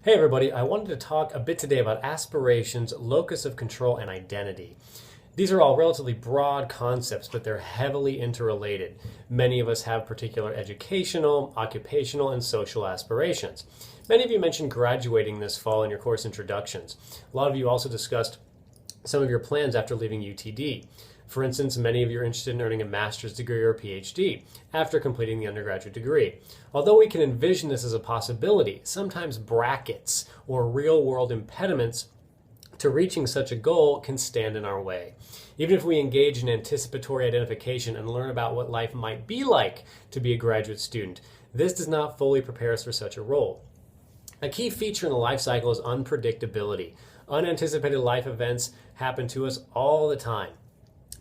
Hey everybody, I wanted to talk a bit today about aspirations, locus of control, and identity. These are all relatively broad concepts, but they're heavily interrelated. Many of us have particular educational, occupational, and social aspirations. Many of you mentioned graduating this fall in your course introductions. A lot of you also discussed some of your plans after leaving UTD. For instance, many of you are interested in earning a master's degree or a PhD after completing the undergraduate degree. Although we can envision this as a possibility, sometimes brackets or real-world impediments to reaching such a goal can stand in our way. Even if we engage in anticipatory identification and learn about what life might be like to be a graduate student, this does not fully prepare us for such a role. A key feature in the life cycle is unpredictability. Unanticipated life events happen to us all the time,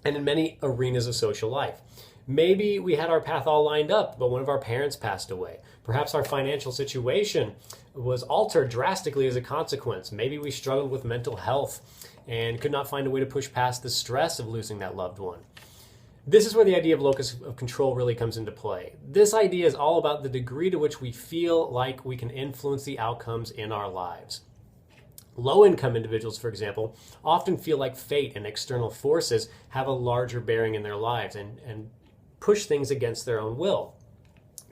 and in many arenas of social life. Maybe we had our path all lined up, but one of our parents passed away. Perhaps our financial situation was altered drastically as a consequence. Maybe we struggled with mental health and could not find a way to push past the stress of losing that loved one. This is where the idea of locus of control really comes into play. This idea is all about the degree to which we feel like we can influence the outcomes in our lives. Low-income individuals, for example, often feel like fate and external forces have a larger bearing in their lives and push things against their own will.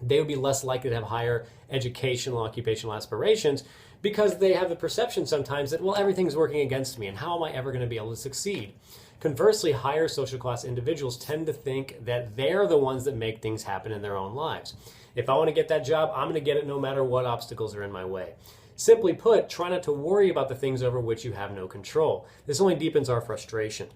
They would be less likely to have higher educational, occupational aspirations because they have the perception sometimes that, well, everything's working against me and how am I ever going to be able to succeed? Conversely, higher social class individuals tend to think that they're the ones that make things happen in their own lives. If I want to get that job, I'm going to get it no matter what obstacles are in my way. Simply put, try not to worry about the things over which you have no control. This only deepens our frustration.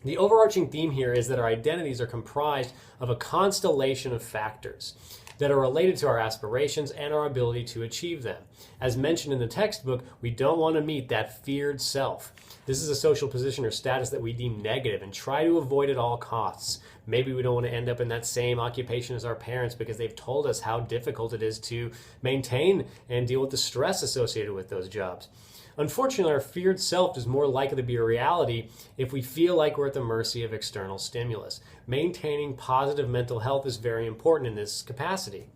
The overarching theme here is that our identities are comprised of a constellation of factors that are related to our aspirations and our ability to achieve them. As mentioned in the textbook, we don't want to meet that feared self. This is a social position or status that we deem negative and try to avoid at all costs. Maybe we don't want to end up in that same occupation as our parents because they've told us how difficult it is to maintain and deal with the stress associated with those jobs. Unfortunately, our feared self is more likely to be a reality if we feel like we're at the mercy of external stimulus. Maintaining positive mental health is very important in this capacity.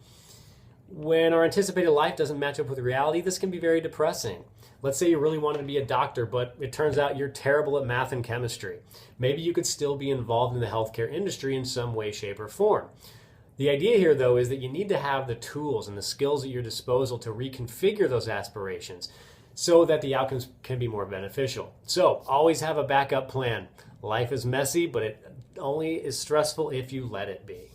When our anticipated life doesn't match up with reality, this can be very depressing. Let's say you really wanted to be a doctor, but it turns out you're terrible at math and chemistry. Maybe you could still be involved in the healthcare industry in some way, shape, or form. The idea here, though, is that you need to have the tools and the skills at your disposal to reconfigure those aspirations so that the outcomes can be more beneficial. So always have a backup plan. Life is messy, but it only is stressful if you let it be.